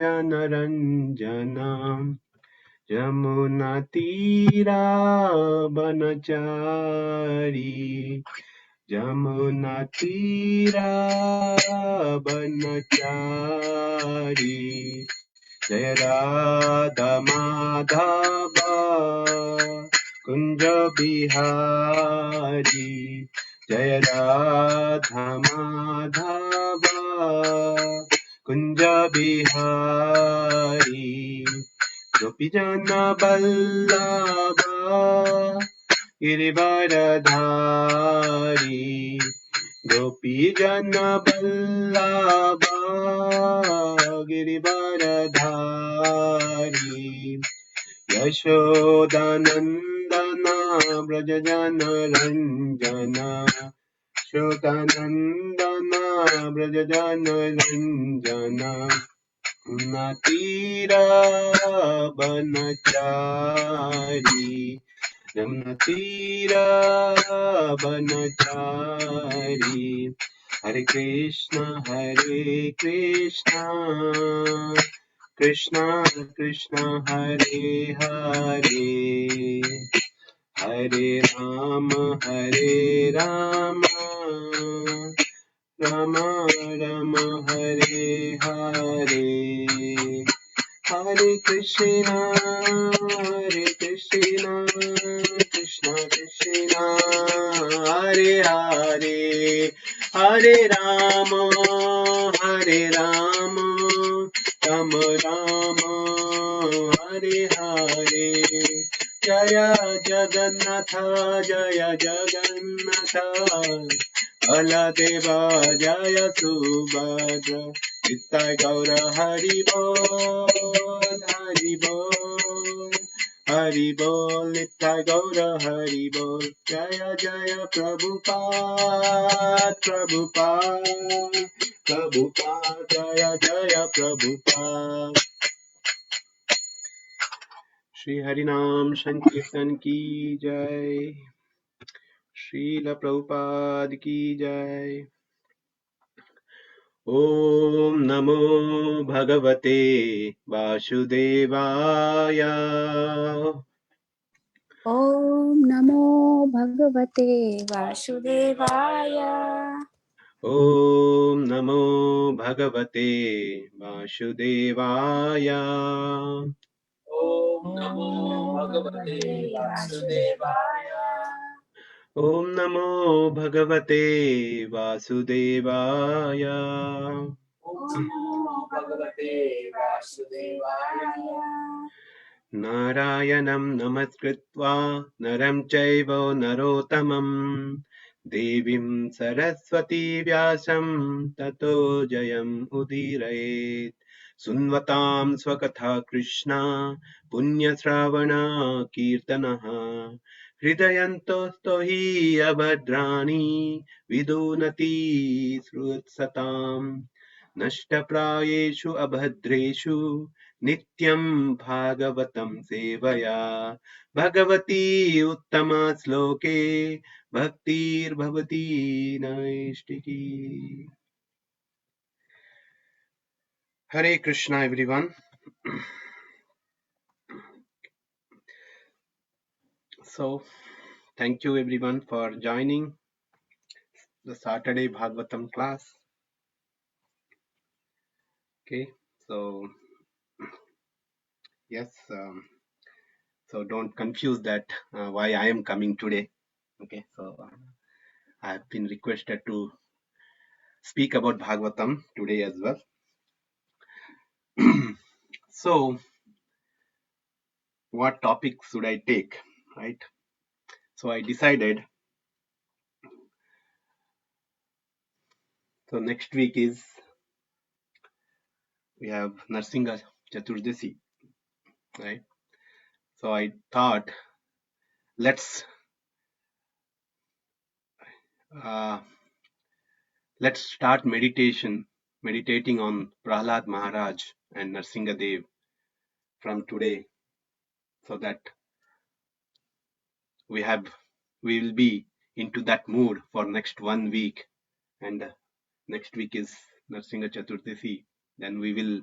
जनरञ्जना यमुनातीरावनचारी यमुनातीरावनचारी जय राधा माधव कुंज बिहारी जय राधा माधव कुंज बिहारी गोपीजन बल्लभ गिरिवरधारी गोपीजन बल्लभ गिरिवरधारी यशोदानन्दन व्रजजन रञ्जन यशोदानन्दन व्रजजन रञ्जन यमुनातीरावनचारी यमुनातीरावनचारी हरे कृष्ण कृष्ण कृष्ण हरे हरे हरे राम राम राम हरे हरे हरे कृष्ण कृष्ण कृष्ण हरे हरे हरे राम राम राम हरे हरे जय जगन्नाथ बलदेव जय सुभद्र नित्य गौर हरि बोल हरि बोल नित्य गौर हरि बोल जय जय प्रभुपाद जय जय प्रभुपाद श्री हरिनाम संकीर्तन की जय श्रील प्रभुपाद की जय। ओम नमो भगवते वासुदेवाय ॐ नमो भगवते वासुदेवाय। ओम नमो भगवते वासुदेवाय ॐ ॐ नमो नमो भगवते भगवते वासुदेवाय। वासुदेवाय। ओम नमो भगवते वासुदेवाय ॐ ॐ नमो नमो भगवते भगवते वासुदेवाय। वासुदेवाय। नारायणं नमस्कृत्वा नरं चैव नरोत्तमं देवीं सरस्वती व्यासं ततो जयम् उदीरयेत् सुन्वतां स्वकथा कृष्णा पुण्यश्रावणा कीर्तनः हृदयन्तोस्तो हि अभद्राणि विदुनति श्रुत्सताम् नष्टप्रायेषु अभद्रेषु नित्यं भागवतं सेवया भगवती उत्तमा श्लोके भक्तिर्भवती नैष्टिकी। Hare Krishna everyone. So thank you everyone for joining the Saturday Bhagavatam class. Okay, so yes, so don't confuse that why I am coming today. Okay, so I have been requested to speak about Bhagavatam today as well. So what topic should I take, right? So I decided, so next week is, we have Narsinga Chaturdasi, right? So I thought, uh, let's start meditating on Prahlad Maharaj and Narsinga Dev from today, so that we will be into that mood for next 1 week. And next week is Narsinga Chaturdasi. Then we will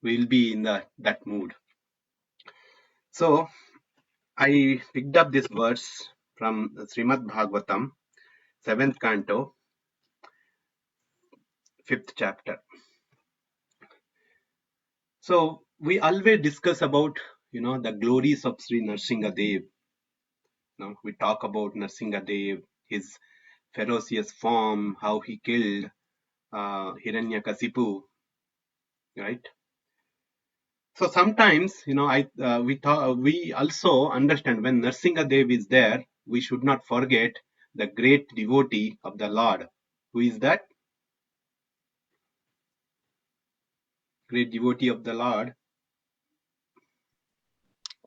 we'll be in that mood. So I picked up this verse from Srimad Bhagavatam, 7th canto, 5th chapter. So we always discuss about, the glories of Sri Nrsingadev. We talk about Nrsingadev, his ferocious form, how he killed Hiranyakasipu, right? So sometimes, we also understand when Nrsingadev is there, we should not forget the great devotee of the Lord. Who is that? Great devotee of the Lord?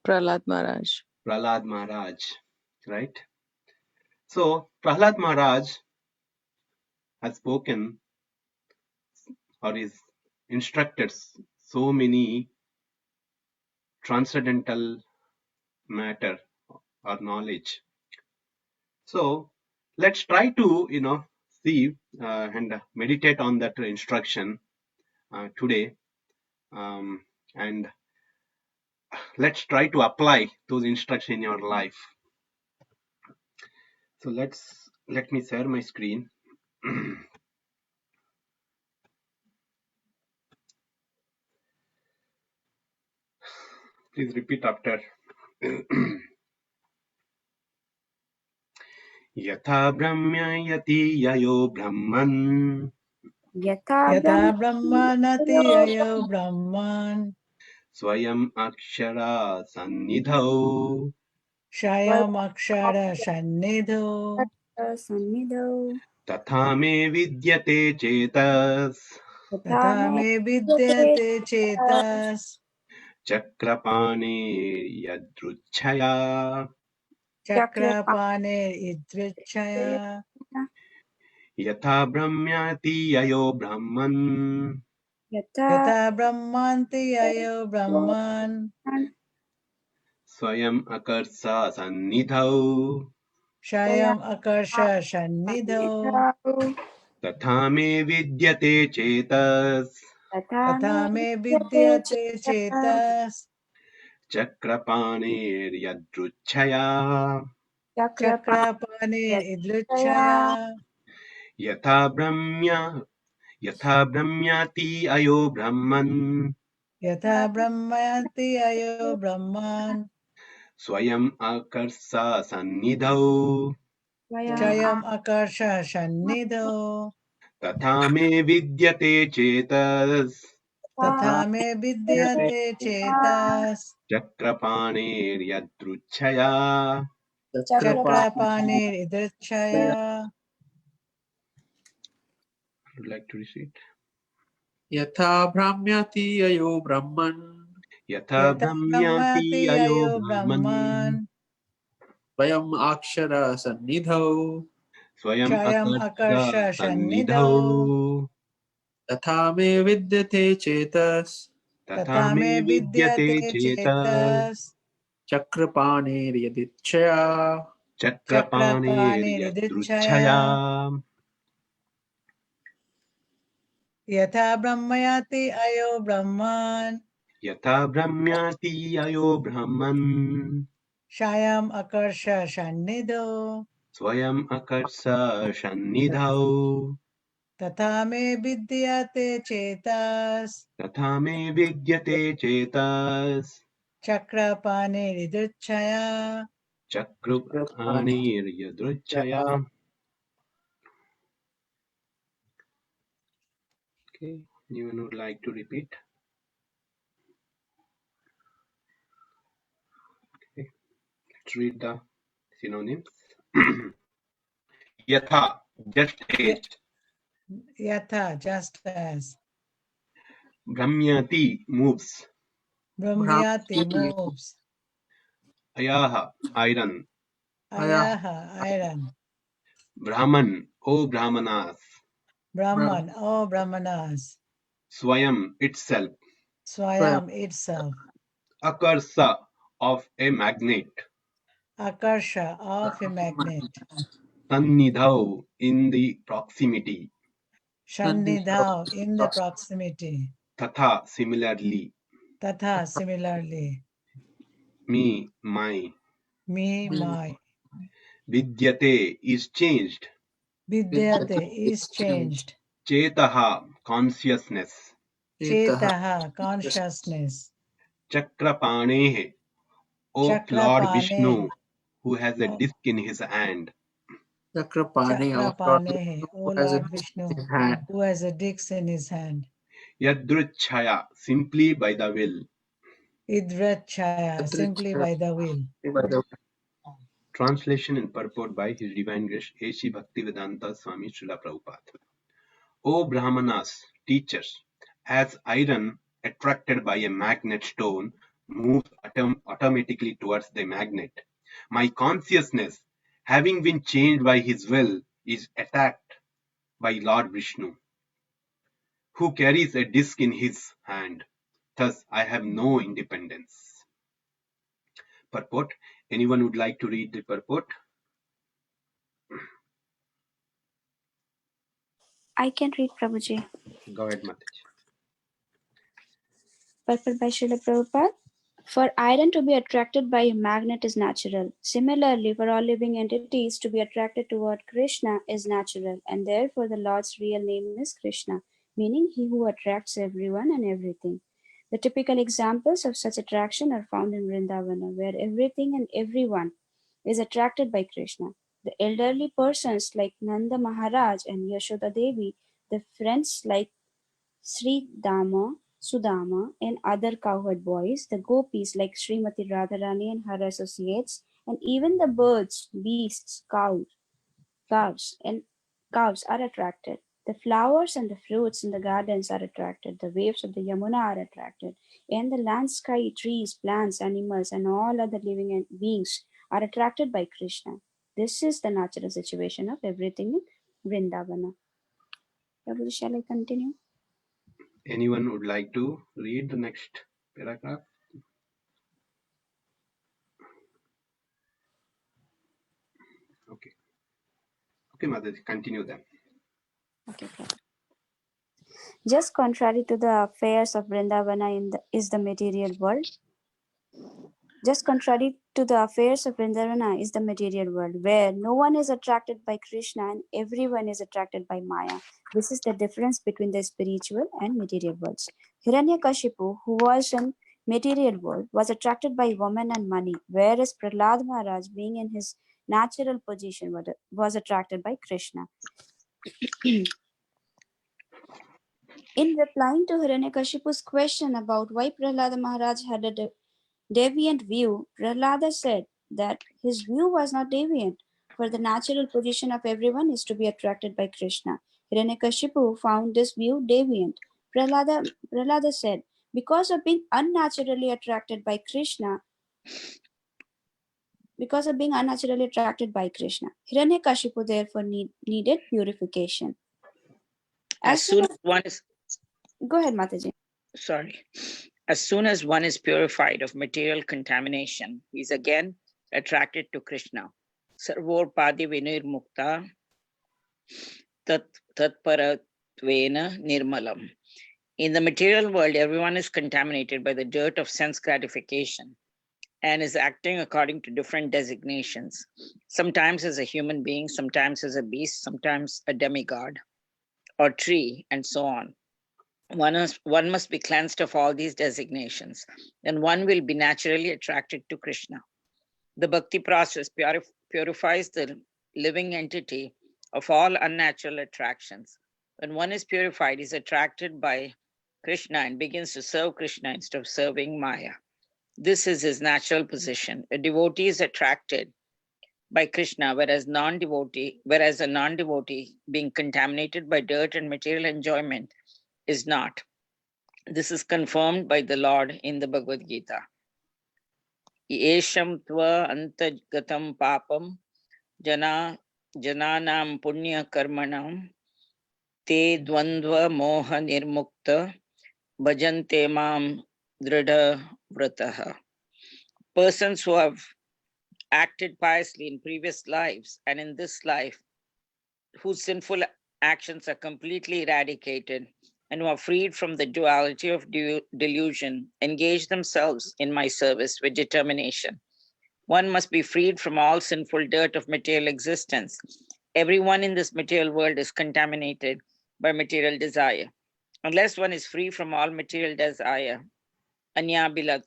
Prahlad Maharaj. Prahlad Maharaj, right? So Prahlad Maharaj has spoken or is instructed so many transcendental matter or knowledge. So let's try to see and meditate on that instruction today, and let's try to apply those instructions in your life. So let me share my screen. Please repeat after. Yatha brahmayati yayo brahman यथा ब्रह्मणति अयो ब्रह्मन् swayam akshara sannidhau स्वयमक्षर सन्निधौ सन्निधौ तथा मे विद्यते चेतस तथा मे विद्यते चेतस् चक्रपाणे यदृच्छया चक्रपाणे इदृच्छया यथा ब्रह्म्याति ययो ब्रह्मन् यथा ब्रह्मान्ति अयो ब्रह्मन् स्वयम् अकर्षा सन्निधौ स्वयम् अकर्ष सन्निधौ तथा मे विद्यते चेतस तथा मे विद्यते चेतस् चक्रपाणेर्यदृच्छया चक्रपाणे इदृच्छया यथा ब्रह्म्याति अयो ब्रह्मन् यथा ब्रह्मान्ति अयो ब्रह्मन् स्वयम् अकर्षा सन्निधौ स्वयम् अकर्ष सन्निधौ तथा मे विद्यते चेतस तथा मे विद्यते Chetas चक्रपाणेर्यदृच्छया चक्रपाणे इदृच्छया Would you like to recite? यथा भ्राम्यति अयो ब्रह्मन् यथा यथा ब्रह्म्याति ब्रह्माति अयो अयो ब्रह्मन् ब्रह्मन् स्वयम् अक्षर सन्निधौ स्वयम् स्वयम् अकर्ष अकर्ष सन्निधौ सन्निधौ तथा मे विद्यते चेतस् तथा मे विद्यते चेतस चक्रपाणेर्यदिच्छया चक्रपाणेर्यदृच्छया यथा ब्रह्मयाति अयो ब्रह्मन् यथा ब्रह्म्याति अयो ब्रह्मन् स्वयम् अकर्ष सन्निधौ स्वयम् अकर्ष सन्निधौ तथा मे विद्यते चेतस् तथा मे विद्यते Chetas चक्रपाणे इदृच्छया चक्रपाणेर्यदृच्छया. Okay, anyone would like to repeat? Okay, let's read the synonyms. Yatha, just as. यथा just as Brahmyati, moves. ब्रह्मयाति moves Ayaha, iron. ayaha iron Brahman, O Brahmanas. Brahman oh Brahmanas Swayam, itself. Swayam itself Akarsa, of a magnet. Akarsha of a magnet Sannidhau, in the proximity. Sannidhav, in the proximity. Tatha, similarly. Tatha, similarly. Me, my. Me, Me. my. Vidyate is changed. Vidyate is changed. Chetaha, consciousness. Chetaha, consciousness. Chakrapanehe, of Lord Chakrapane, Vishnu, who has a oh, disc in his hand. Chakrapane of Lord Chakrapanehe, O who has a Lord Vishnu, in hand. who has a disc in his hand. Yadruchaya, simply by the will. Idrachaya, simply by the will. By the Translation and purport by His Divine Grace A.C. Bhaktivedanta Swami Srila Prabhupada. O Brahmanas, teachers, as iron attracted by a magnet stone moves automatically towards the magnet, my consciousness, having been changed by his will, is attacked by Lord Vishnu, who carries a disc in his hand. Thus, I have no independence. Purport. Anyone would like to read the purport? I can read, Prabhuji. Go ahead, Mataji. Purport by Srila Prabhupada. For iron to be attracted by a magnet is natural. Similarly, for all living entities to be attracted toward Krishna is natural, and therefore the Lord's real name is Krishna, meaning he who attracts everyone and everything. The typical examples of such attraction are found in Vrindavana, where everything and everyone is attracted by Krishna. The elderly persons like Nanda Maharaj and Yashoda Devi, the friends like Sri Dama, Sudama, and other cowherd boys, the gopis like Srimati Radharani and her associates, and even the birds, beasts, cows are attracted. The flowers and the fruits in the gardens are attracted. The waves of the Yamuna are attracted. And the land, sky, trees, plants, animals, and all other living beings are attracted by Krishna. This is the natural situation of everything in Vrindavana. Prabhuji, shall I continue? Anyone would like to read the next paragraph? Okay. Okay, Mataji, continue then. Okay, Prabhuji. Just contrary to the affairs of Vrindavana is the material world. Just contrary to the affairs of Vrindavana is the material world, where no one is attracted by Krishna and everyone is attracted by Maya. This is the difference between the spiritual and material worlds. Hiranyakashipu, who was in material world, was attracted by women and money, whereas Prahlad Maharaj, being in his natural position, was attracted by Krishna. In replying to Hiranyakashipu's question about why Prahlada Maharaj had a deviant view, Prahlada said that his view was not deviant, for the natural position of everyone is to be attracted by Krishna. Hiranyakashipu found this view deviant. Prahlada said, because of being unnaturally attracted by Krishna, Hiranyakashipu therefore needed purification. As soon as one is, Go ahead, Mataji. sorry, as soon as one is purified of material contamination, he is again attracted to Krishna. Sarvor padi vinir mukta tatparatvena nirmalam. In the material world, everyone is contaminated by the dirt of sense gratification and is acting according to different designations, sometimes as a human being, sometimes as a beast, sometimes a demigod or tree, and so on. One must be cleansed of all these designations, and one will be naturally attracted to Krishna. The bhakti process purifies the living entity of all unnatural attractions. When one is purified, he is attracted by Krishna and begins to serve Krishna instead of serving Maya. This is his natural position. A devotee is attracted by Krishna, whereas a non-devotee, being contaminated by dirt and material enjoyment, is not. This is confirmed by the Lord in the Bhagavad Gita. Yesham tva antagatam papam jananam punya karmanam te dvandva moha nirmukta bhajante mam dridha vrataha. Persons who have acted piously in previous lives and in this life, whose sinful actions are completely eradicated, and who are freed from the duality of delusion, engage themselves in my service with determination. One must be freed from all sinful dirt of material existence. Everyone in this material world is contaminated by material desire. Unless one is free from all material desire, anya bilat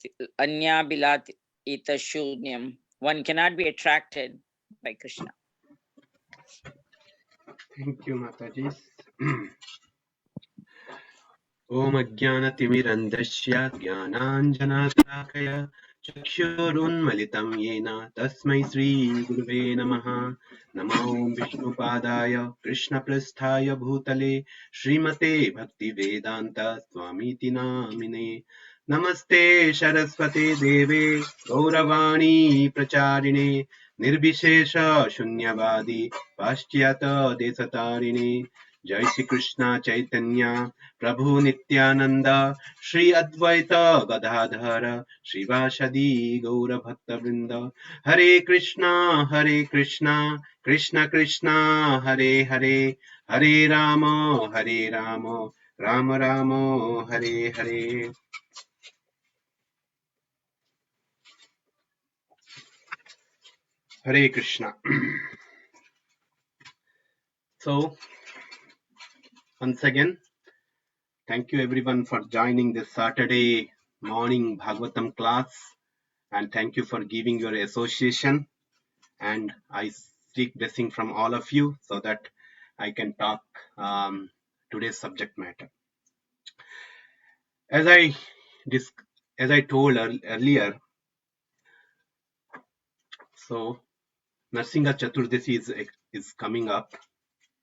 ita shunyam, one cannot be attracted by Krishna. Thank you, Mataji. Om Ajnanatimirandasya Jnananjanasakaya Chakshurunmalitam Yena Tasmai Sri Guruve Namaha Namo Vishnupadaya Krishna Prasthaya Bhutale Srimate Bhakti Vedanta Swamiti Namine Namaste Saraswate Deve Gauravani Pracharine Nirbishesha Shunyavadi Paschyata Desatarine Jai Shri Krishna Chaitanya Prabhu Nityananda Shri Advaita Gadadhara Shivashadi Gaura Bhakta Vrinda Hare Krishna Krishna Krishna Hare Hare Hare Rama Rama Rama Hare Hare. Hare Krishna. So once again, thank you everyone for joining this Saturday morning Bhagavatam class, and thank you for giving your association, and I seek blessing from all of you so that I can talk today's subject matter. As I told earlier, so Narsinga Chaturdasi is coming up,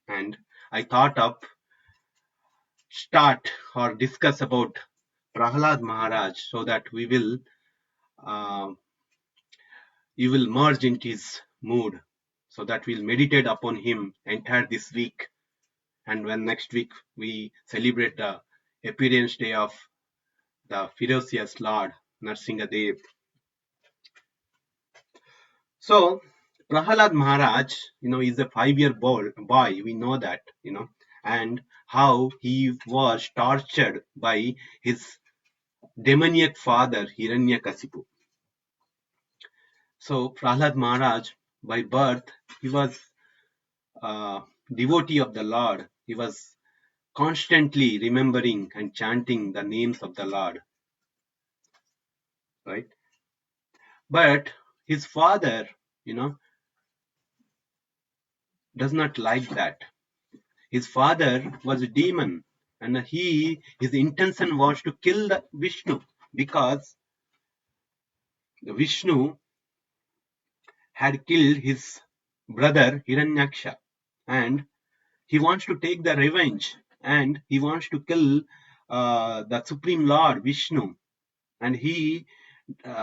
and I thought of start or discuss about Prahlad Maharaj so that we will you will merge into his mood, so that we'll meditate upon him entire this week, and when next week we celebrate the appearance day of the ferocious Lord Narsingadev. So Prahlad Maharaj, is a 5-year boy. We know that, and how he was tortured by his demoniac father Hiranyakasipu. So Prahlad Maharaj, by birth, he was a devotee of the Lord. He was constantly remembering and chanting the names of the Lord, right? But his father, does not like that. His father was a demon, and his intention was to kill the Vishnu, because the Vishnu had killed his brother Hiranyaksha, and he wants to take the revenge, and he wants to kill the Supreme Lord Vishnu, and he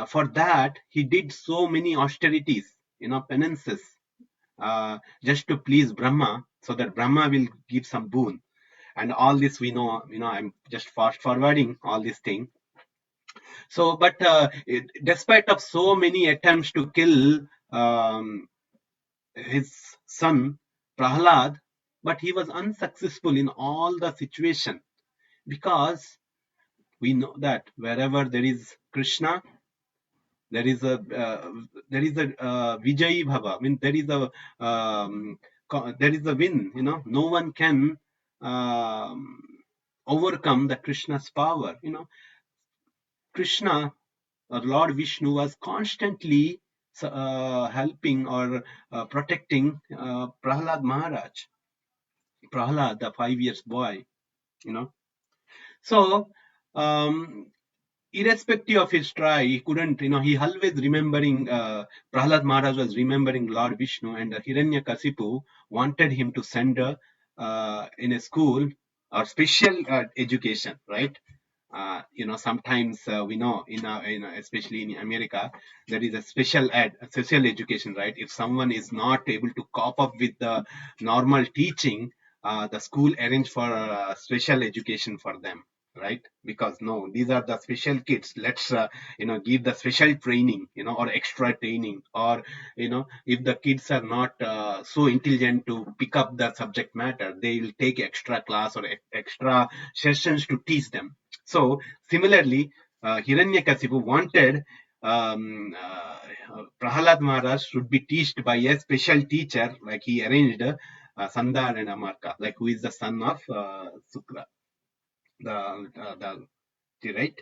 for that he did so many austerities, penances, just to please Brahma, so that Brahma will give some boon. And all this we know, I'm just fast forwarding all this thing. So, but despite of so many attempts to kill his son Prahlad, but he was unsuccessful in all the situation, because we know that wherever there is Krishna, there is a Vijayi Bhava. I mean, there is a win. No one can overcome the Krishna's power. Krishna or Lord Vishnu was constantly helping or protecting Prahlad Maharaj. Prahlad, the 5 years boy. So irrespective of his try, he couldn't, he always remembering, Prahlad Maharaj was remembering Lord Vishnu, and Hiranyakasipu wanted him to send in a school or special education, right? Sometimes we know especially in America, there is a special education, right? If someone is not able to cope up with the normal teaching, the school arrange for special education for them, right? Because no, these are the special kids. Let's give the special training, or extra training, or if the kids are not so intelligent to pick up the subject matter, they will take extra class or extra sessions to teach them. So similarly, Hiranyakasipu wanted Prahalad Maharaj should be taught by a special teacher, like he arranged Sandar and Amarka, like who is the son of Sukra, the right.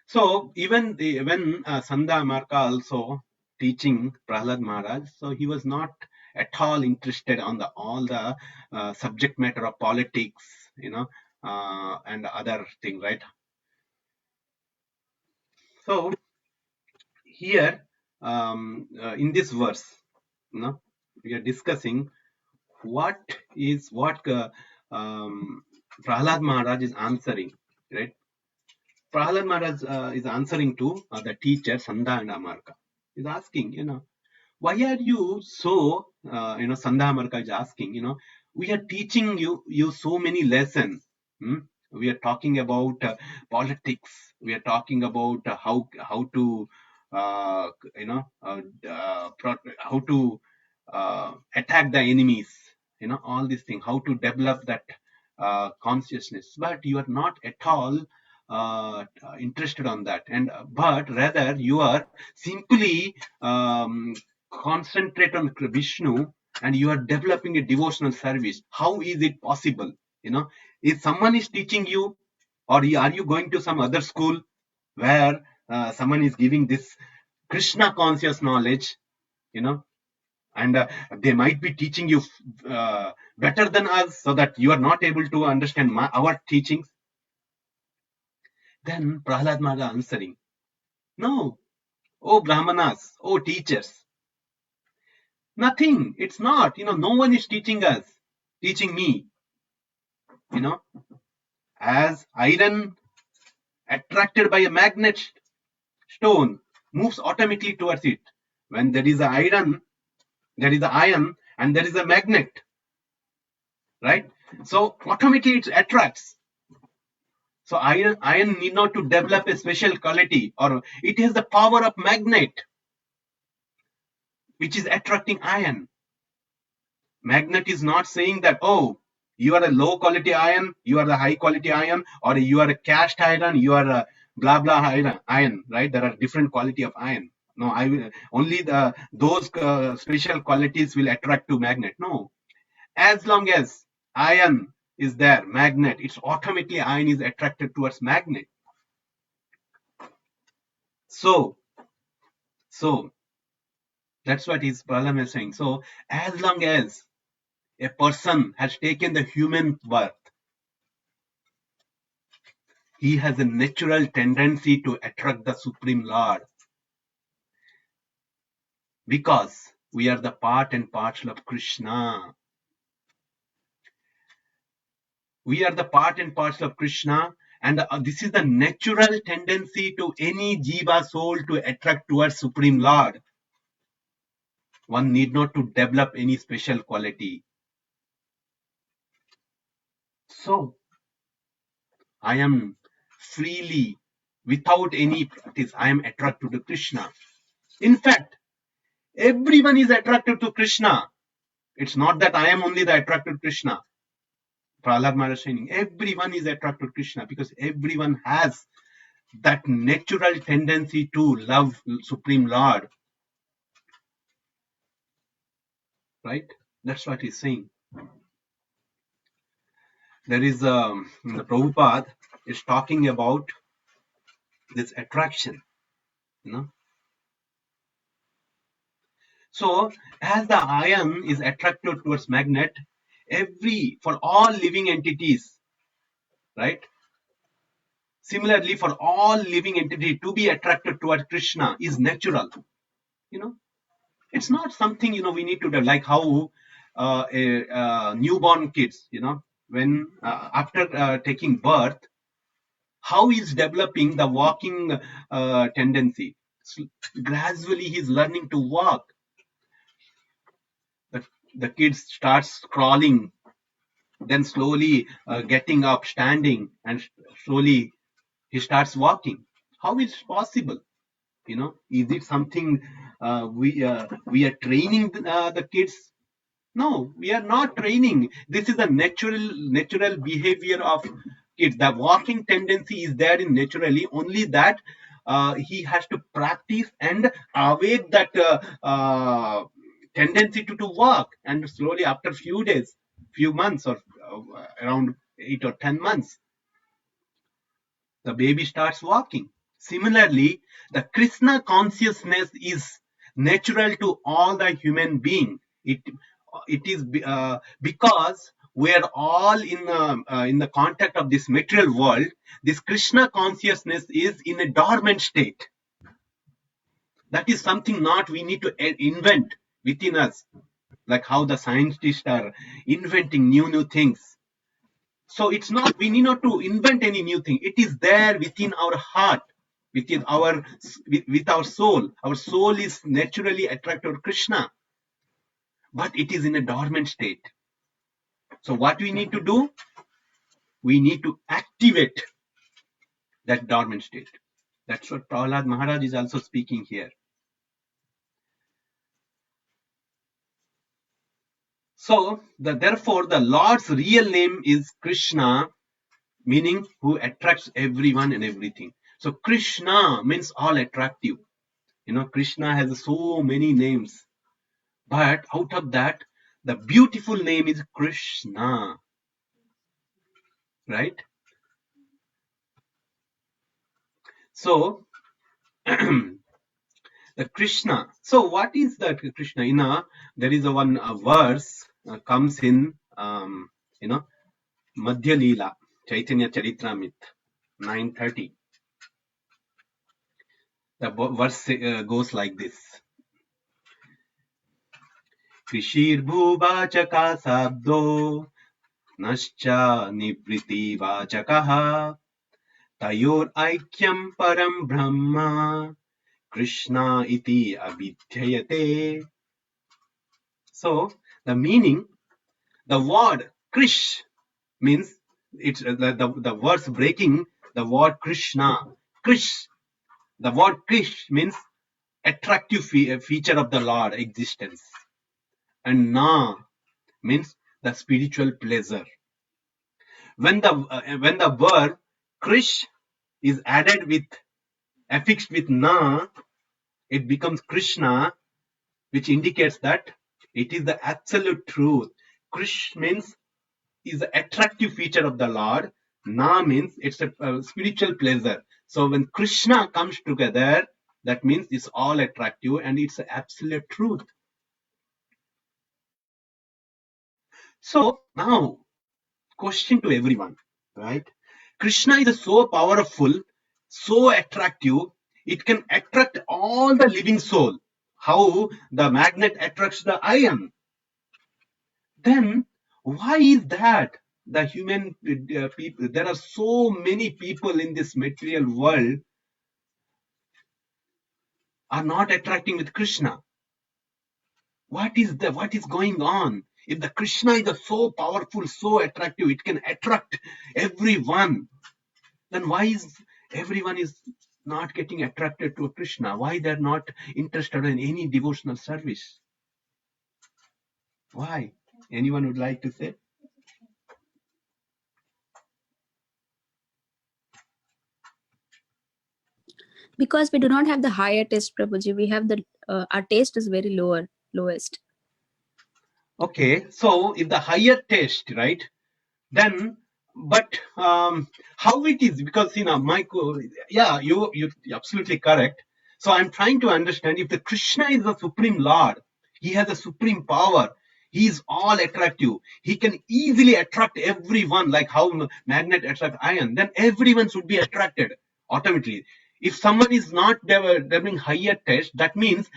So even when Sanda Amarka also teaching Prahlad Maharaj, so he was not at all interested on all the subject matter of politics, and other thing, right? So here in this verse, we are discussing what Prahlad Maharaj is answering, right? Prahlad Maharaj is answering to the teacher Sanda and Amarka. He's asking, why are you so, Sanda Amarka is asking, we are teaching you so many lessons. We are talking about politics. We are talking about how to, how to attack the enemies. All these things. How to develop that consciousness. But you are not at all interested on that, but rather you are simply concentrate on Vishnu, and you are developing a devotional service. How is it possible? If someone is teaching you, or are you going to some other school where someone is giving this Krishna conscious knowledge, and they might be teaching you better than us, so that you are not able to understand our teachings? Then Prahlad Maharaj answering, no, oh Brahmanas, oh teachers, nothing, it's not, no one is teaching us, teaching me. As iron attracted by a magnet stone moves automatically towards it. When there is an iron, there is an iron, and there is a magnet, right? So automatically it attracts. So iron need not to develop a special quality, or it has the power of magnet, which is attracting iron. Magnet is not saying that, oh, you are a low quality iron, you are the high quality iron, or you are a cast iron, you are a blah blah iron, right? There are different quality of iron. No, only those special qualities will attract to magnet. No, as long as iron is there, magnet, it's automatically iron is attracted towards magnet. So that's what his Prahlad is saying. So as long as a person has taken the human birth, he has a natural tendency to attract the Supreme Lord, because we are the part and parcel of Krishna. We are the part and parcel of Krishna, and this is the natural tendency to any jiva soul to attract towards Supreme Lord. One need not to develop any special quality. So I am freely, without any practice, I am attracted to Krishna. In fact, everyone is attracted to Krishna. It's not that I am only the attracted to Krishna. Prahlad Maharaj saying everyone is attracted to Krishna, because everyone has that natural tendency to love Supreme Lord. Right? That's what he's saying. There is the Prabhupada is talking about this attraction. So as the iron is attracted towards magnet, for all living entities, right? Similarly, for all living entities to be attracted towards Krishna is natural. It's not something we need to do, like how a newborn kids, when after taking birth, how he's developing the walking tendency. Gradually he's learning to walk. The kid starts crawling, then slowly getting up, standing, and slowly he starts walking. How is it possible? Is it something we are training the kids? No, we are not training. This is the natural behavior of kids. The walking tendency is there in naturally. Only that he has to practice and awake that tendency to walk. And slowly, after few days, few months, or around 8 or 10 months, the baby starts walking. Similarly, the Krishna consciousness is natural to all the human being. It is because we are all in the contact of this material world. This Krishna consciousness is in a dormant state. That is something not we need to invent within us, like how the scientists are inventing new things. So it's not, we need not to invent any new thing. It is there within our heart, within our with our soul. Our soul is naturally attracted to Krishna, but it is in a dormant state. So what we need to do? We need to activate that dormant state. That's what Prahlad Maharaj is also speaking here. So therefore the Lord's real name is Krishna, meaning who attracts everyone and everything. So Krishna means all attractive. Krishna has so many names, but out of that, the beautiful name is Krishna, right? So the Krishna. So what is that Krishna? There is one verse comes in, Madhya Leela, Chaitanya Charitamrita 9:30. The verse goes like this. Krishir bhuvachaka sabdo nascha nivriti vachakaha tayor aikyam param brahma Krishna iti abhidhyayate. So the meaning, the word Krish means it's the words breaking the word Krishna. Krish, the word Krish means attractive feature of the Lord existence, and Na means the spiritual pleasure. When the verb Krish is added with affixed with Na, it becomes Krishna, which indicates that it is the absolute truth. Krish means is the attractive feature of the Lord. Na means it's a spiritual pleasure. So when Krishna comes together, that means it's all attractive and it's the absolute truth. So now, question to everyone, right? Krishna is so powerful, so attractive, it can attract all the living soul. How the magnet attracts the iron. Then why is that the human people, there are so many people in this material world are not attracting with Krishna? What is going on? If the Krishna is so powerful, so attractive, it can attract everyone, then why is everyone is not getting attracted to Krishna? Why they're not interested in any devotional service? Why? Anyone would like to say? Because we do not have the higher taste, Prabhuji. We have the our taste is very lowest. Okay, so if the higher taste, right? Then, but how it is? Because Michael, yeah, you're absolutely correct. So I'm trying to understand, if the Krishna is the supreme Lord, he has a supreme power. He is all attractive. He can easily attract everyone, like how magnet attract iron. Then everyone should be attracted automatically. If someone is not developing higher test, that means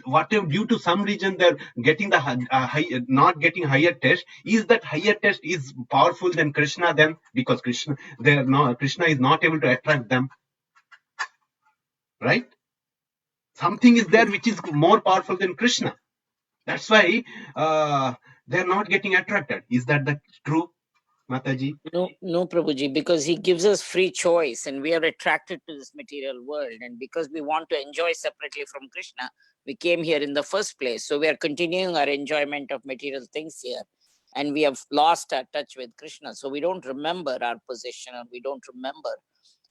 whatever due to some reason they're getting the not getting higher test. Is that higher test is powerful than Krishna? Then because Krishna is not able to attract them, right? Something is there which is more powerful than Krishna. That's why they're not getting attracted. Is that the true, Mataji? No, Prabhuji, because he gives us free choice and we are attracted to this material world. And because we want to enjoy separately from Krishna, we came here in the first place. So we are continuing our enjoyment of material things here. And we have lost our touch with Krishna. So we don't remember our position, or we don't remember.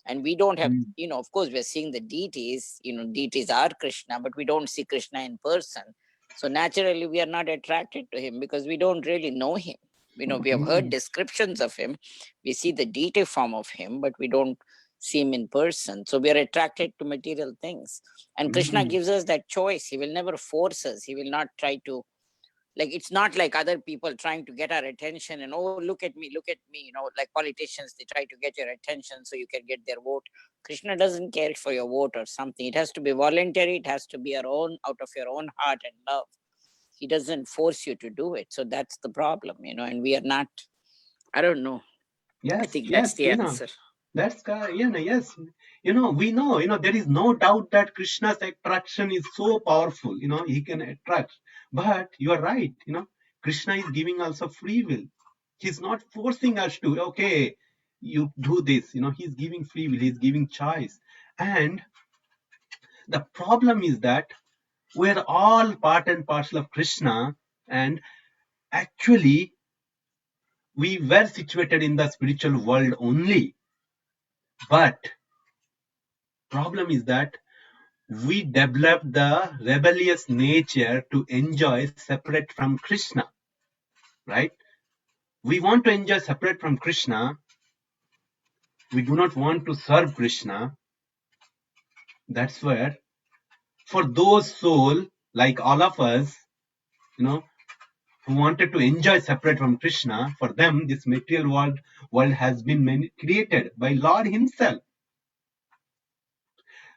And we don't have, of course, we're seeing the deities, deities are Krishna, but we don't see Krishna in person. So naturally, we are not attracted to him because we don't really know him. We have heard descriptions of him. We see the deity form of him, but we don't see him in person. So we are attracted to material things. And Krishna gives us that choice. He will never force us. He will not try to, it's not like other people trying to get our attention and, oh, look at me, like politicians, they try to get your attention so you can get their vote. Krishna doesn't care for your vote or something. It has to be voluntary. It has to be out of your own heart and love. He doesn't force you to do it. So that's the problem, and we are not, I don't know. Yes, I think that's the answer. That's yes. We know, there is no doubt that Krishna's attraction is so powerful. He can attract. But you are right. Krishna is giving also free will. He's not forcing us to, okay, you do this. He's giving free will. He's giving choice. And the problem is that we're all part and parcel of Krishna, and actually we were situated in the spiritual world only. But problem is that we developed the rebellious nature to enjoy separate from Krishna, right? We want to enjoy separate from Krishna. We do not want to serve Krishna. That's where, for those souls like all of us, who wanted to enjoy separate from Krishna, for them this material world has been created by Lord himself.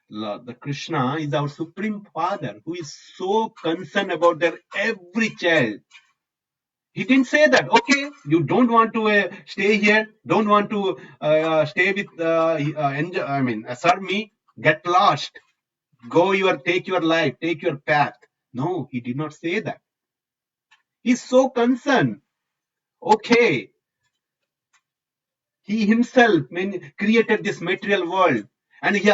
The Krishna is our Supreme Father, who is so concerned about their every child. He didn't say that, okay, you don't want to stay here, don't want to stay with, serve me, get lost, take your life, take your path. No, he did not say that. He's so concerned. Okay, he himself created this material world, and he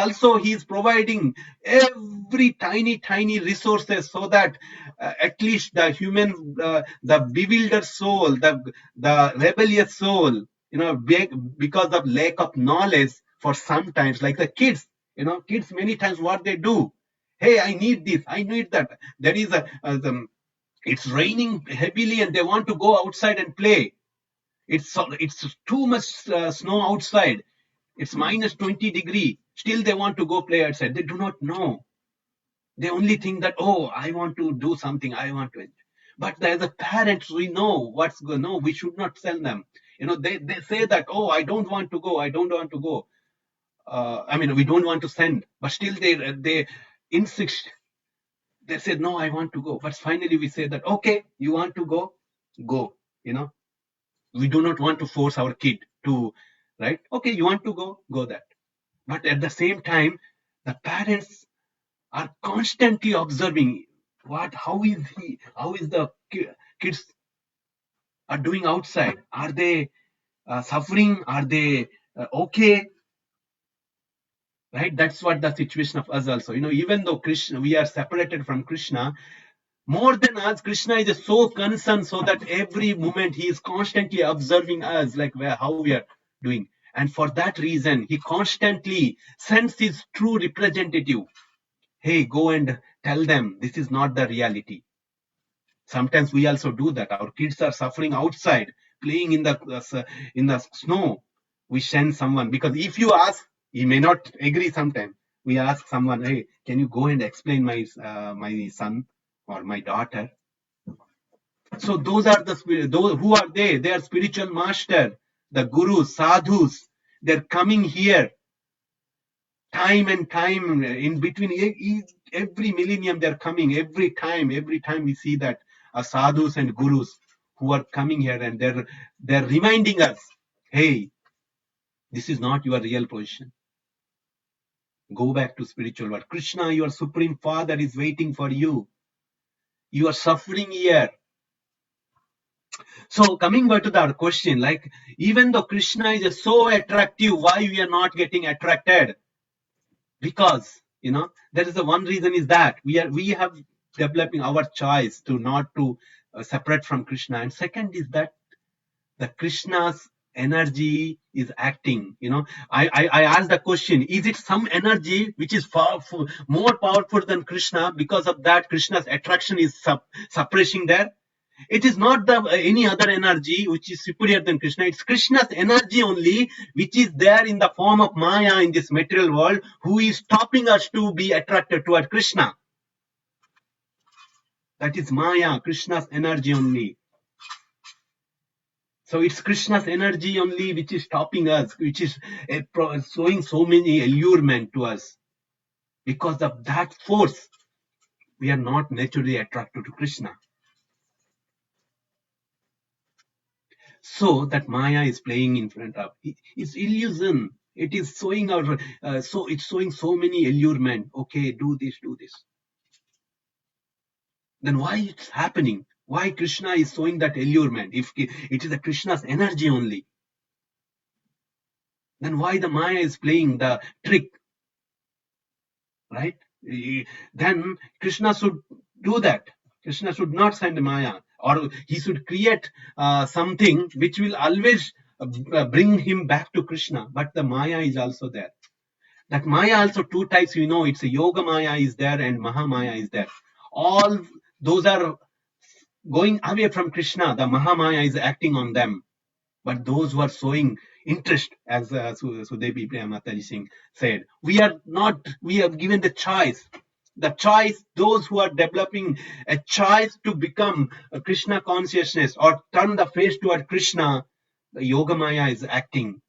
is providing every tiny resources so that at least the human, the bewildered soul, the rebellious soul, because of lack of knowledge, for sometimes, like the kids, kids many times what they do, hey, I need this, I need that. There is it's raining heavily and they want to go outside and play. It's too much snow outside. It's minus 20 degree. Still they want to go play outside. They do not know. They only think that, oh, I want to do something. I want to. But as a parents, we know what's going on. No, we should not send them. They say that, oh, I don't want to go. I don't want to go. We don't want to send. But still they insist. They said, no, I want to go. But finally we say that, okay, you want to go? Go. We do not want to force our kid to, right? Okay, you want to go that. But at the same time, the parents are constantly observing how is the kids are doing outside. Are they suffering? Are they okay? Right? That's what the situation of us also. Even though we are separated from Krishna, more than us, Krishna is so concerned, so that every moment he is constantly observing us, like how we are doing. And for that reason, he constantly sends his true representative. Hey, go and tell them this is not the reality. Sometimes we also do that. Our kids are suffering outside, playing in the snow. We send someone, because if you ask, he may not agree sometimes. We ask someone, hey, can you go and explain my son or my daughter? So those are those who are they? They are spiritual master, the gurus, sadhus. They're coming here time and time in between every millennium. They're coming every time we see that sadhus and gurus who are coming here, and they're reminding us, hey, this is not your real position. Go back to spiritual world. Krishna, your Supreme Father, is waiting for you. You are suffering here. So coming back to our question, like even though Krishna is so attractive, why we are not getting attracted? Because there is the one reason is that we have developing our choice to not to separate from Krishna, and second is that the Krishna's energy is acting. I asked the question: is it some energy which is more powerful than Krishna? Because of that, Krishna's attraction is suppressing there. It is not the any other energy which is superior than Krishna. It's Krishna's energy only, which is there in the form of Maya in this material world, who is stopping us to be attracted toward Krishna. That is Maya, Krishna's energy only. So it's Krishna's energy only which is stopping us, which is showing so many allurement to us. Because of that force, we are not naturally attracted to Krishna. So that Maya is playing in front of it's illusion. It is showing our it's showing so many allurement. Okay, do this, do this. Then why it's happening? Why Krishna is showing that allurement? If it is a Krishna's energy only, then why the Maya is playing the trick? Right? Then Krishna should do that. Krishna should not send Maya, or he should create something which will always bring him back to Krishna. But the Maya is also there. That Maya also two types, it's a Yoga Maya is there and Maha Maya is there. All those are going away from Krishna. The Maha Maya is acting on them. But those who are showing interest, as Sudevi Mataji Singh said, we have given the choice. The choice, those who are developing a choice to become a Krishna consciousness or turn the face toward Krishna, the Yoga Maya is acting,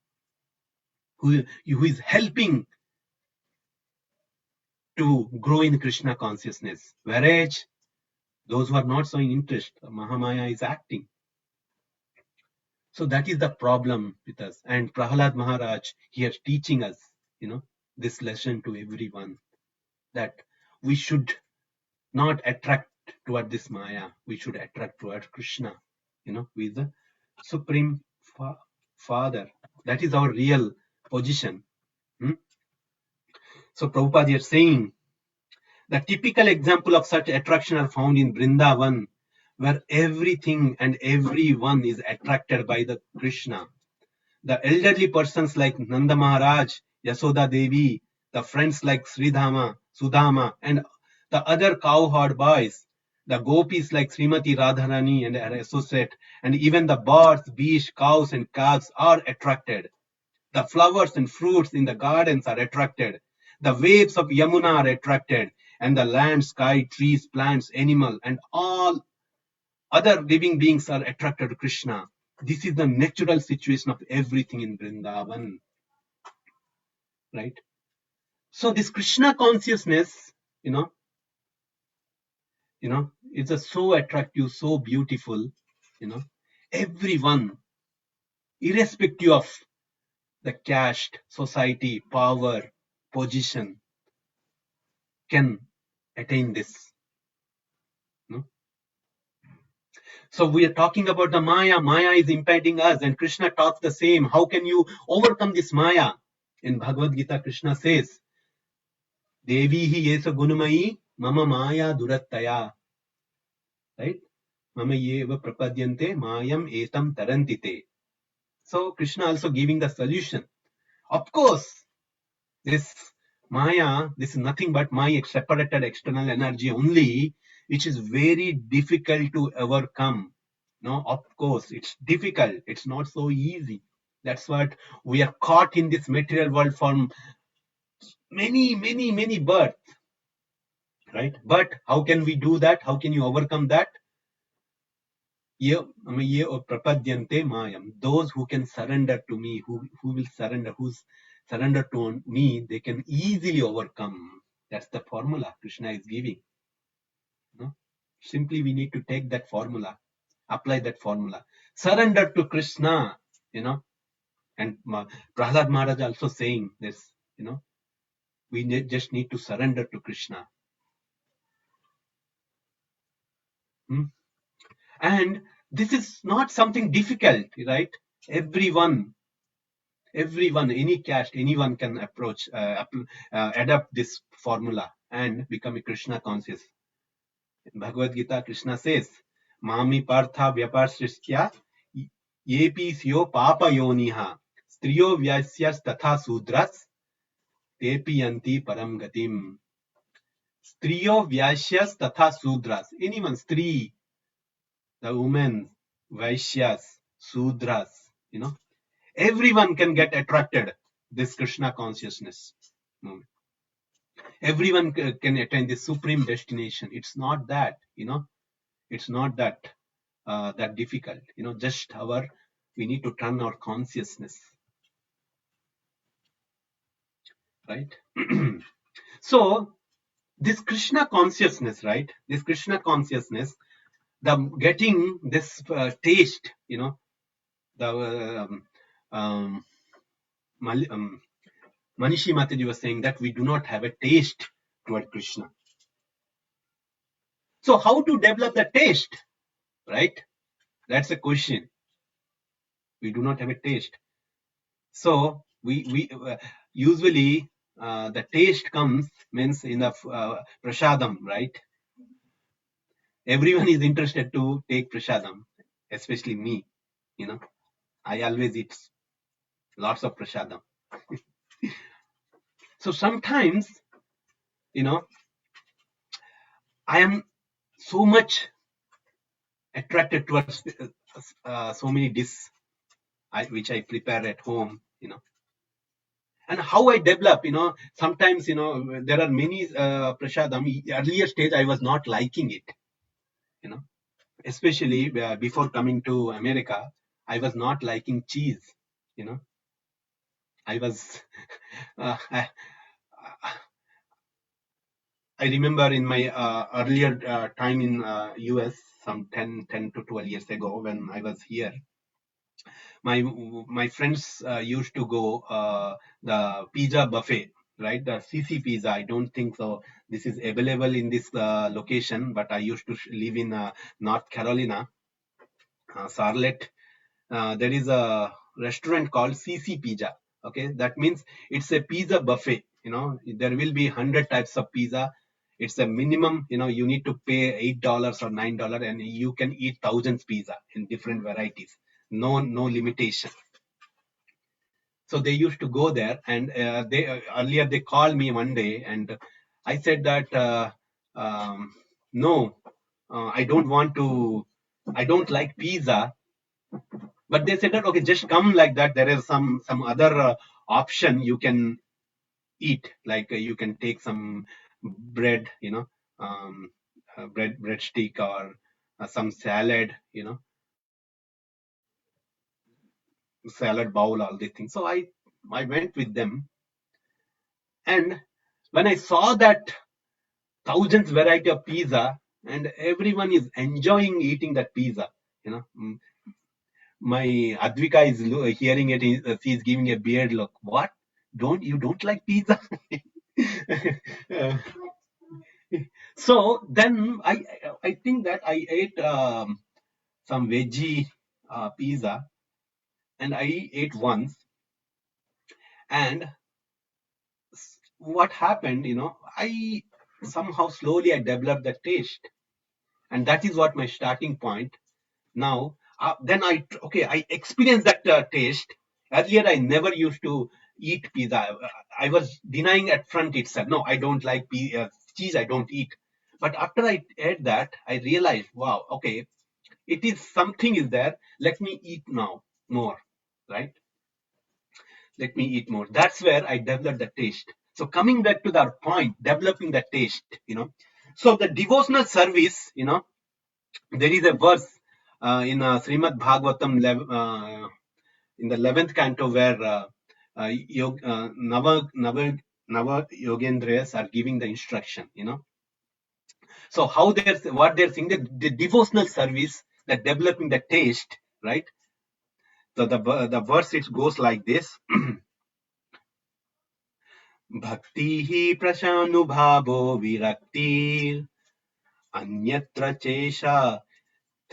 who is helping to grow in Krishna consciousness. Whereas those who are not showing interest, the Mahamaya is acting. So that is the problem with us. And Prahalad Maharaj here teaching us, this lesson to everyone, that we should not attract toward this Maya. We should attract toward Krishna, who is the Supreme Father. That is our real position. So Prabhupada is saying, the typical example of such attraction are found in Vrindavan, where everything and everyone is attracted by the Krishna. The elderly persons like Nanda Maharaj, Yasoda Devi, the friends like Sridhama, Sudama, and the other cowherd boys, the gopis like Srimati Radharani and her associate, and even the birds, beasts, cows, and calves are attracted. The flowers and fruits in the gardens are attracted. The waves of Yamuna are attracted, and the land, sky, trees, plants, animal, and all other living beings are attracted to Krishna. This is the natural situation of everything in Vrindavan. Right? So this Krishna consciousness, it's so attractive, so beautiful, everyone, irrespective of the caste, society, power, position, can attain this. So we are talking about the Maya. Maya is impeding us, and Krishna talks the same. How can you overcome this Maya? In Bhagavad Gita, Krishna says, Devi hi yesa gunamayi mama maya durattaya. Right? Mama yeva prapadyante mayam etam tarantite. So Krishna also giving the solution. Of course, this Maya, this is nothing but my separated external energy only, which is very difficult to overcome. No, of course, it's difficult. It's not so easy. That's what we are caught in this material world from many births. Right? But how can we do that? How can you overcome that? Those who can surrender to me, who will surrender, who's surrender to me, they can easily overcome. That's the formula Krishna is giving. Simply we need to take that formula, apply that formula, surrender to Krishna, and Prahlad Maharaj also saying this, we just need to surrender to Krishna. And this is not something difficult, right? Everyone, any caste, anyone can approach, adapt this formula and become a Krishna conscious. In Bhagavad Gita, Krishna says, Mami partha vyapasristya yepi syo papa yoniha striyo vyasyas tatha sudras tepi yanti param gatim. Striyo vyasyas tatha sudras. Anyone, stri, the women, vaishyas, sudras, everyone can get attracted this Krishna consciousness moment. Everyone can attain the supreme destination. It's not that, it's not that that difficult. Just we need to turn our consciousness, right? So this Krishna consciousness, right? This Krishna consciousness, the getting this taste, the Manishi Mataji was saying that we do not have a taste toward Krishna. So how to develop the taste, right? That's a question. We do not have a taste. So we usually the taste comes means in the prasadam, right? Everyone is interested to take prasadam, especially me. I always eat lots of prasadam. So sometimes, I am so much attracted towards so many dishes which I prepare at home, and how I develop, sometimes, there are many prasadam. Earlier stage, I was not liking it, especially before coming to America, I was not liking cheese, I was, I remember in my earlier time in US, some 10 to 12 years ago when I was here, my friends used to go the pizza buffet, right? The CC Pizza. I don't think so. This is available in this location, but I used to live in North Carolina, Charlotte. There is a restaurant called CC Pizza. Okay, that means it's a pizza buffet. There will be 100 types of pizza. It's a minimum. You need to pay $8 or $9, and you can eat thousands pizza in different varieties. No limitation. So they used to go there, and earlier they called me one day, and I said that no, I don't want to. I don't like pizza. But they said that okay, just come like that. There is some other option you can eat, like you can take some bread, bread stick or some salad, salad bowl, all these things. So I went with them, and when I saw that thousands variety of pizza and everyone is enjoying eating that pizza, my Advika is hearing it. She's giving a beard look. What? You don't like pizza? So then I think that I ate some veggie pizza, and I ate once, and what happened, I somehow slowly I developed the taste, and that is what my starting point. Now then I experienced that taste. Earlier I never used to eat pizza. I was denying at front itself. No, I don't like cheese. I don't eat. But after I ate that, I realized, wow, okay, it is something is there. Let me eat now more, right? Let me eat more. That's where I developed the taste. So coming back to that point, developing the taste, So the devotional service, there is a verse in Srimad Bhagavatam in the 11th canto where Nava Yogendras are giving the instruction, So what they're saying, the devotional service, that developing the taste, right? So the verse, it goes like this. Bhakti hi prashanubhavo viraktir anyatra chesha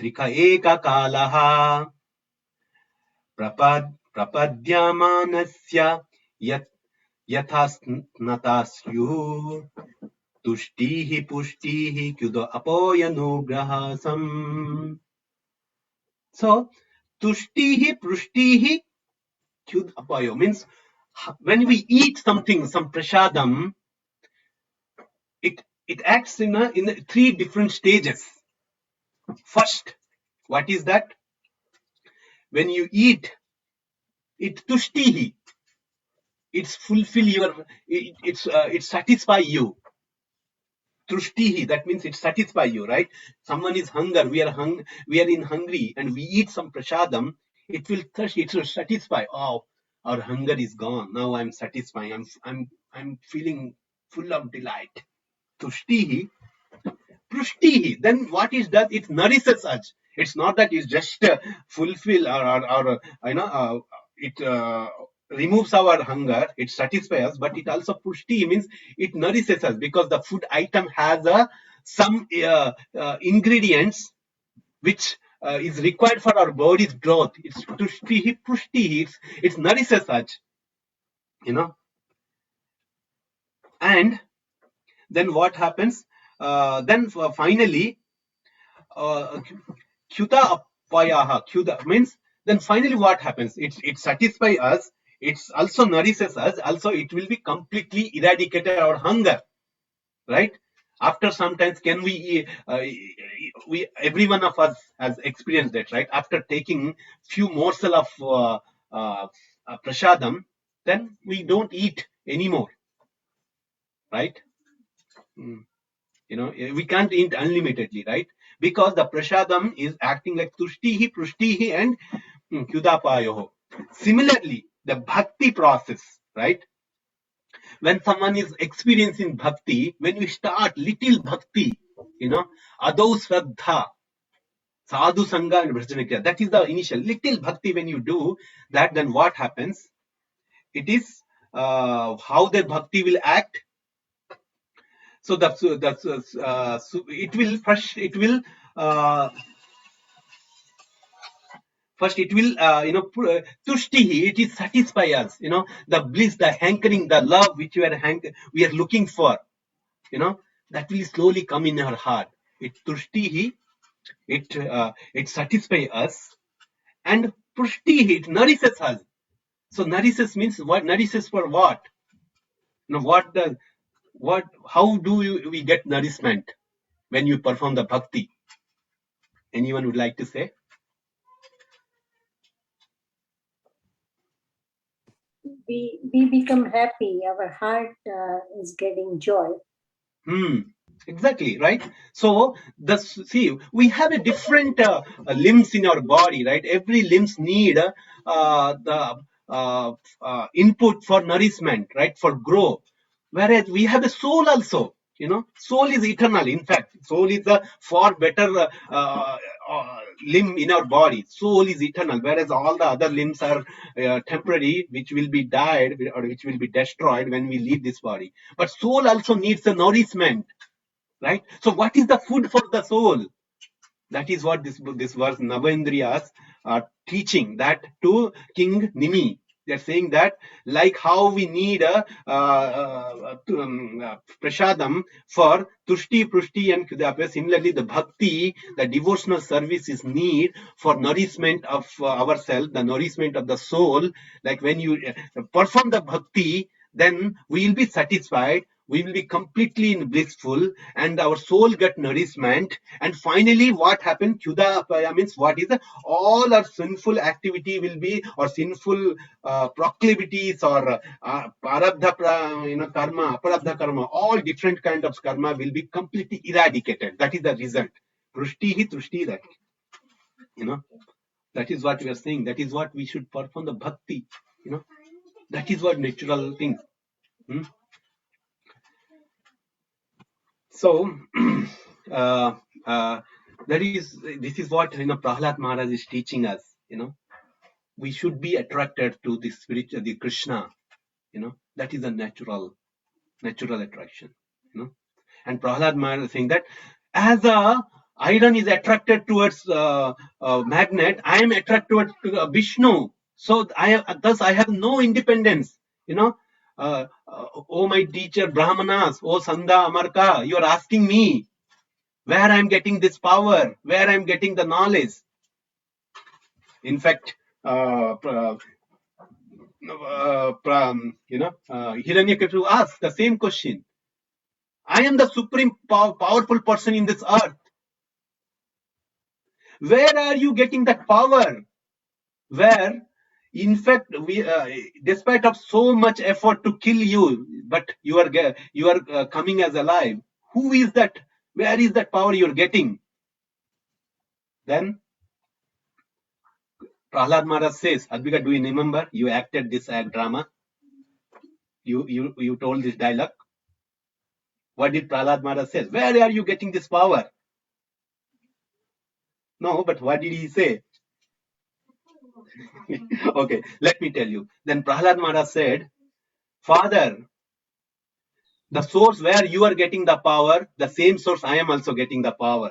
Trika eka kalaha prapadyamanasya yathasnatasyuh tushtihi pushtihi kyudo apoyanugrahasam. So, tushtihi pushtihi kyud apayo means when we eat something, some prasadam, it acts in three different stages. First, what is that? When you eat, it tushtihi, it's fulfill your, it satisfy you. Tushtihi, that means it satisfy you, right? Someone is hunger, we are in hungry, and we eat some prasadam, it will satisfy. Oh, our hunger is gone. Now I'm satisfying. I'm feeling full of delight. Tushtihi, pushtihi. Then what it does? It nourishes us. It's not that it's just fulfill or it removes our hunger. It satisfies us, but it also pushti means it nourishes us because the food item has some ingredients which is required for our body's growth. It's pushti. It nourishes us, and then what happens? Then finally, kyuta apayaha. Kyuta means then finally what happens? It satisfies us. It also nourishes us. Also, it will be completely eradicated our hunger, right? After sometimes, can we every one of us has experienced that, right? After taking few morsel of prasadam, then we don't eat anymore, right? We can't eat unlimitedly, right? Because the prasadam is acting like tushtihi, pushtihi, and kyudapayoho. Similarly, the bhakti process, right? When someone is experiencing bhakti, when we start little bhakti, adau shraddha, sadhu sangha and bhajana, that is the initial little bhakti. When you do that, then what happens? It is how the bhakti will act. So that's it will first. It will first. It will tushtihi. It is satisfy us. The bliss, the hankering, the love which we are looking for. That will slowly come in our heart. It tushtihi. It satisfy us, and pushtihi. It nourishes us. So nourishes means what? Nourishes for what? How do we get nourishment when you perform the bhakti? Anyone would like to say? We become happy. Our heart is getting joy. Exactly, right? So see, we have a different limbs in our body, right? Every limbs need the input for nourishment, right? For growth. Whereas we have a soul also. Soul is eternal. In fact, soul is a far better limb in our body. Soul is eternal, whereas all the other limbs are temporary, which will be died or which will be destroyed when we leave this body. But soul also needs a nourishment, right? So what is the food for the soul? That is what this verse Navendriyas are teaching that to King Nimi. They're saying that like how we need a prasadam for tushti, prushti, and kudapya. Similarly, the bhakti, the devotional service is need for nourishment of ourselves, the nourishment of the soul. Like when you perform the bhakti, then we will be satisfied. We will be completely blissful, and our soul get nourishment. And finally, what happened? Kyudapaya means what is all our sinful activity will be, or sinful proclivities, or parabdha karma, aparabdha karma, all different kind of karma will be completely eradicated. That is the result. Prushtihi, tushti, that that is what we are saying. That is what we should perform the bhakti. That is what natural thing. So this is what Prahlad Maharaj is teaching us. We should be attracted to the spiritual, the Krishna. That is a natural attraction. And Prahlad Maharaj is saying that as a iron is attracted towards magnet, I am attracted towards Vishnu. So thus I have no independence. Oh my teacher Brahmanas, oh Sanda Amarka, you are asking me where I am getting this power, where I am getting the knowledge. In fact, Hiranyakashipu asked the same question. I am the supreme powerful person in this earth. Where are you getting that power? Where, in fact, we, despite of so much effort to kill you, but you are coming as alive. Who is that? Where is that power you are getting? Then Prahlad Maharaj says, Advika, do you remember? You acted this drama. You told this dialogue. What did Prahlad Maharaj say? Where are you getting this power? No, but what did he say? Okay, let me tell you. Then Prahlad Maharaj said, Father, the source where you are getting the power, the same source I am also getting the power.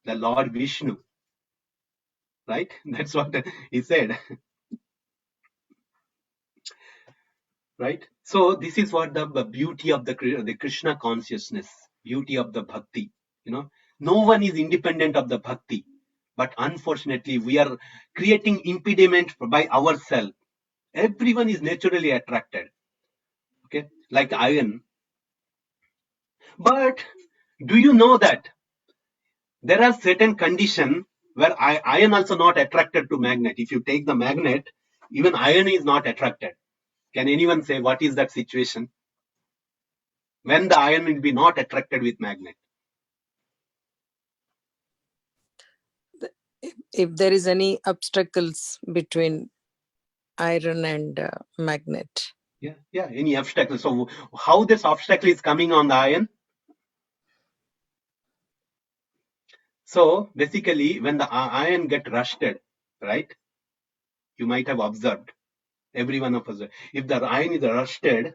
The Lord Vishnu. Right? That's what he said. Right? So this is what the beauty of the Krishna consciousness, beauty of the bhakti. No one is independent of the bhakti. But unfortunately, we are creating impediment by ourselves. Everyone is naturally attracted. Okay, like iron. But do you know that there are certain conditions where iron also not attracted to magnet? If you take the magnet, even iron is not attracted. Can anyone say what is that situation? When the iron will be not attracted with magnet? If there is any obstacles between iron and magnet. Yeah, any obstacle. So how this obstacle is coming on the iron? So basically, when the iron get rusted, right? You might have observed, every one of us, if the iron is rusted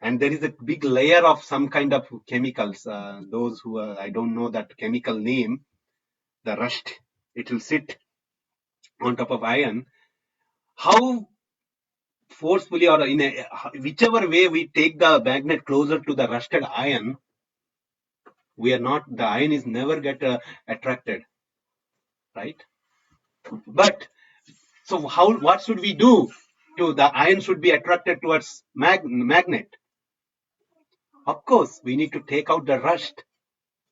and there is a big layer of some kind of chemicals, those who I don't know that chemical name, the rust, it will sit on top of iron. How forcefully or in whichever way we take the magnet closer to the rusted iron, the iron is never get attracted, right? But so what should we do to the iron should be attracted towards magnet? Of course, we need to take out the rust,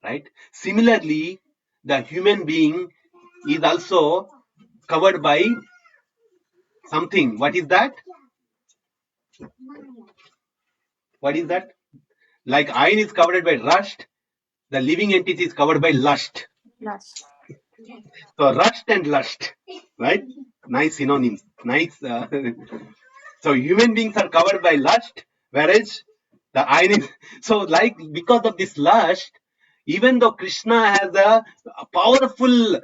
right? Similarly, the human being is also covered by something. What is that? What is that? Like iron is covered by rust, the living entity is covered by lust. Lust. So rust and lust, right? Nice synonyms. Nice. So human beings are covered by lust, whereas the iron is so like because of this lust. Even though Krishna has a powerful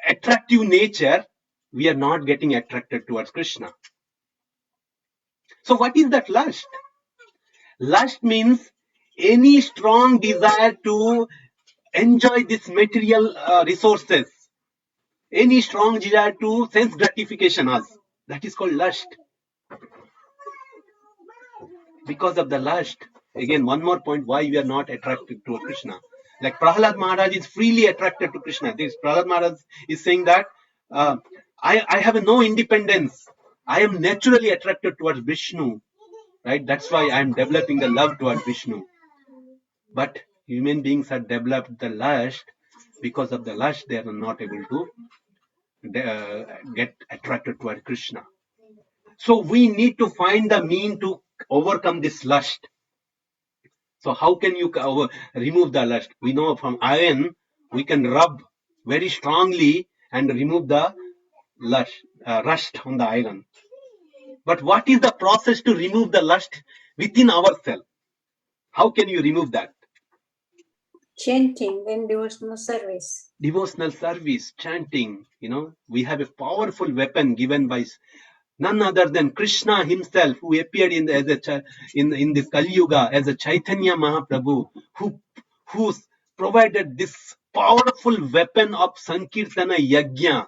attractive nature, we are not getting attracted towards Krishna. So what is that lust? Lust means any strong desire to enjoy this material resources, any strong desire to sense gratification us. That is called lust. Because of the lust, again, one more point why we are not attracted to Krishna. Like Prahlad Maharaj is freely attracted to Krishna. This Prahlad Maharaj is saying that I have no independence. I am naturally attracted towards Vishnu, right? That's why I am developing the love towards Vishnu. But human beings have developed the lust. Because of the lust, they are not able to get attracted towards Krishna. So we need to find the mean to overcome this lust. So how can you remove the lust? We know from iron, we can rub very strongly and remove the rust on the iron. But what is the process to remove the lust within ourselves? How can you remove that? Chanting and devotional service. Devotional service, chanting, we have a powerful weapon given by none other than Krishna himself, who appeared in this Kali Yuga as a Chaitanya Mahaprabhu, who provided this powerful weapon of Sankirtana Yajna.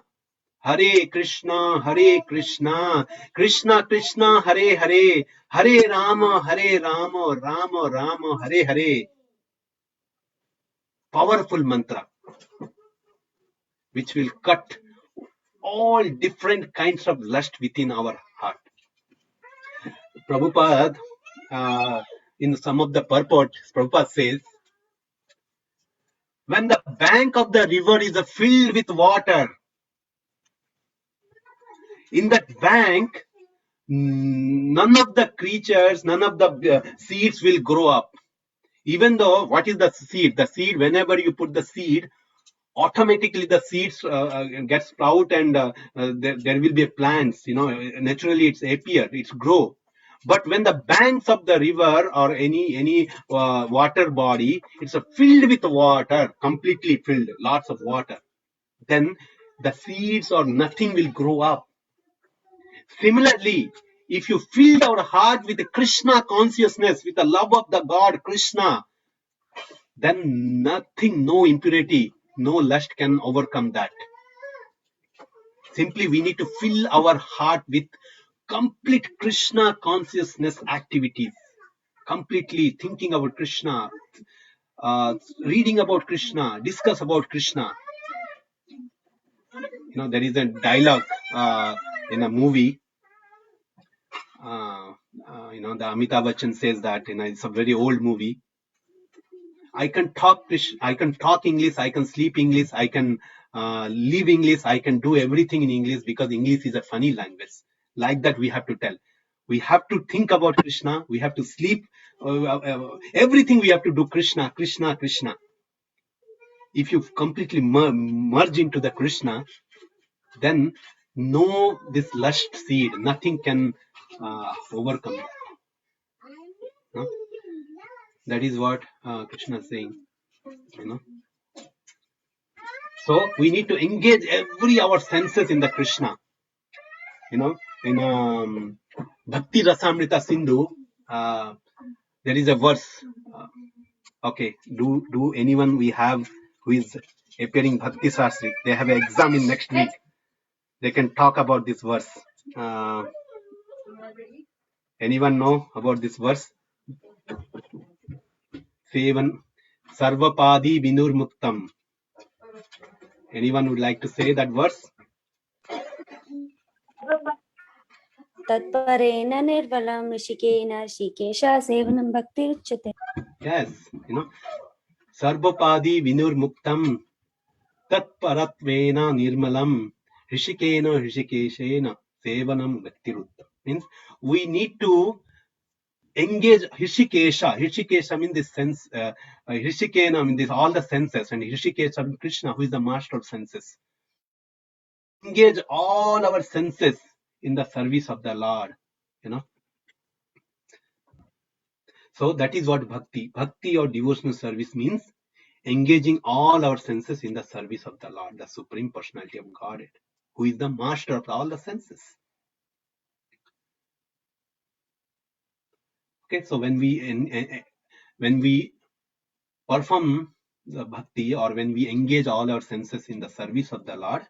Hare Krishna, Krishna Krishna, Hare Hare, Hare Rama, Rama Rama, Hare Hare. Powerful mantra, which will cut all different kinds of lust within our heart. Prabhupada, in some of the purport, Prabhupada says, when the bank of the river is filled with water, in that bank, none of the creatures, none of the seeds will grow up. Even though, what is the seed? The seed, whenever you put the seed, automatically the seeds get sprout and there will be plants, naturally it's appear, it's grow. But when the banks of the river or any water body, it's filled with water, completely filled, lots of water, then the seeds or nothing will grow up. Similarly, if you fill our heart with the Krishna consciousness, with the love of the God Krishna, then nothing, no impurity, no lust can overcome that. Simply we need to fill our heart with complete Krishna consciousness activities, completely thinking about Krishna, reading about Krishna, discuss about Krishna. There is a dialogue in a movie. The Amitabh Bachchan says that it's a very old movie. I can talk English, I can sleep English, I can live English, I can do everything in English because English is a funny language. Like that we have to tell. We have to think about Krishna, we have to sleep, everything we have to do Krishna, Krishna, Krishna. If you completely merge into the Krishna, then this lust seed, nothing can overcome it. No? That is what Krishna is saying. So we need to engage our senses in the Krishna. In Bhakti Rasamrita Sindhu, there is a verse. Okay, do anyone we have who is appearing Bhakti Sastri? They have an exam in next week. They can talk about this verse. Anyone know about this verse? Sevan Sarvapadi Vinur Muktam. Anyone would like to say that verse? Tatparena nirvalam rishikena shikesha sevanam bhakti uchyate. Yes, Sarvapadi Vinur Muktam Tatparatvena Nirmalam Rishikena Rishikeshena Sevanam Bhaktirutta. Means we need to engage Rishikesha. Rishikesha means this sense, Rishikena means all the senses, and Rishikesha means Krishna, who is the master of senses. Engage all our senses in the service of the Lord, So that is what bhakti. Bhakti or devotional service means engaging all our senses in the service of the Lord, the Supreme Personality of Godhead, who is the master of all the senses. Okay, so when we perform the bhakti, or when we engage all our senses in the service of the Lord,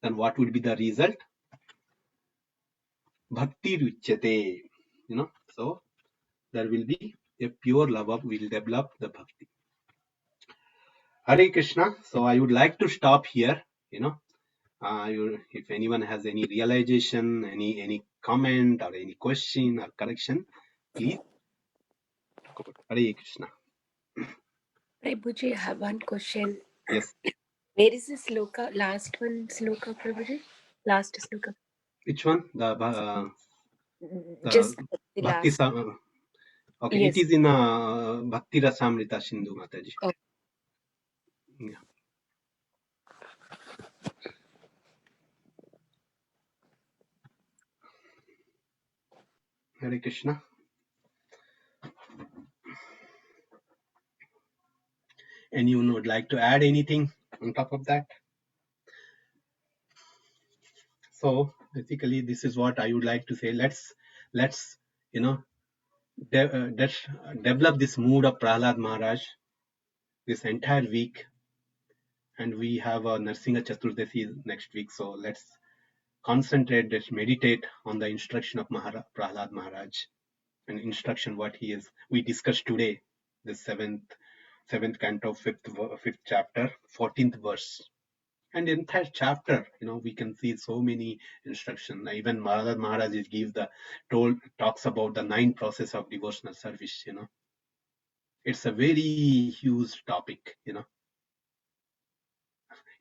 then what would be the result? Bhakti ruchyate. So there will be a pure love of, will develop the bhakti. Hare Krishna. So I would like to stop here. If anyone has any realization, any comment or any question or correction, please. Hare Krishna. Prabhuji, I have one question. Yes. Where is this sloka? Last one sloka, Prabhuji? Last sloka. Which one? Just the Bhakti last. Okay, Yes. it is in Bhakti Rasamrita Sindhu, Mataji. Okay. Yeah. Hare Krishna. Anyone would like to add anything on top of that? So basically, this is what I would like to say. Let's develop this mood of Prahlad Maharaj, this entire week, and we have a Narsinga Chaturdasi next week. So let's concentrate, let's meditate on the instruction of Prahlad Maharaj, and instruction what he is. We discussed today the seventh canto, fifth chapter, 14th verse. And the entire chapter, we can see so many instructions. Even Maharaj talks about the 9 process of devotional service. It's a very huge topic.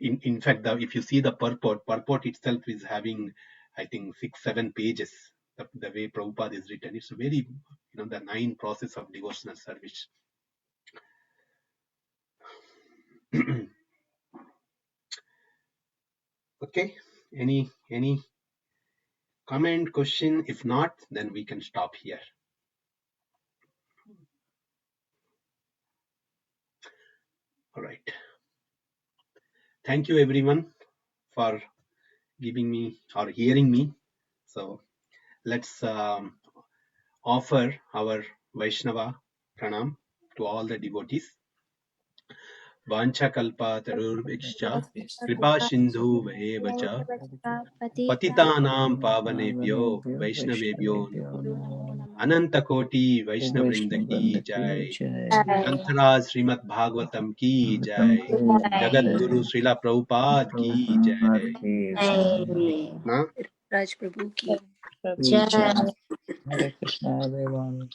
In fact, if you see the purport itself is having, I think, 6-7 pages. The way Prabhupada is written, it's a very, the 9 process of devotional service. Okay, any comment, question? If not, then we can stop here. All right. Thank you everyone for giving me or hearing me. So let's offer our Vaishnava pranam to all the devotees. Vancha kalpa tarurviksha kripa sindhu vahevacha patitanam pavanebhyo vaishnavebhyo Ananta Koti Vaishnavrinda ki jai. Grantaraj Srimad Bhagavatam ki jai. Jagat Guru Srila Prabhupada ki jai. Na? Raj Prabhu ki. Jai. Hare Krishna, everyone.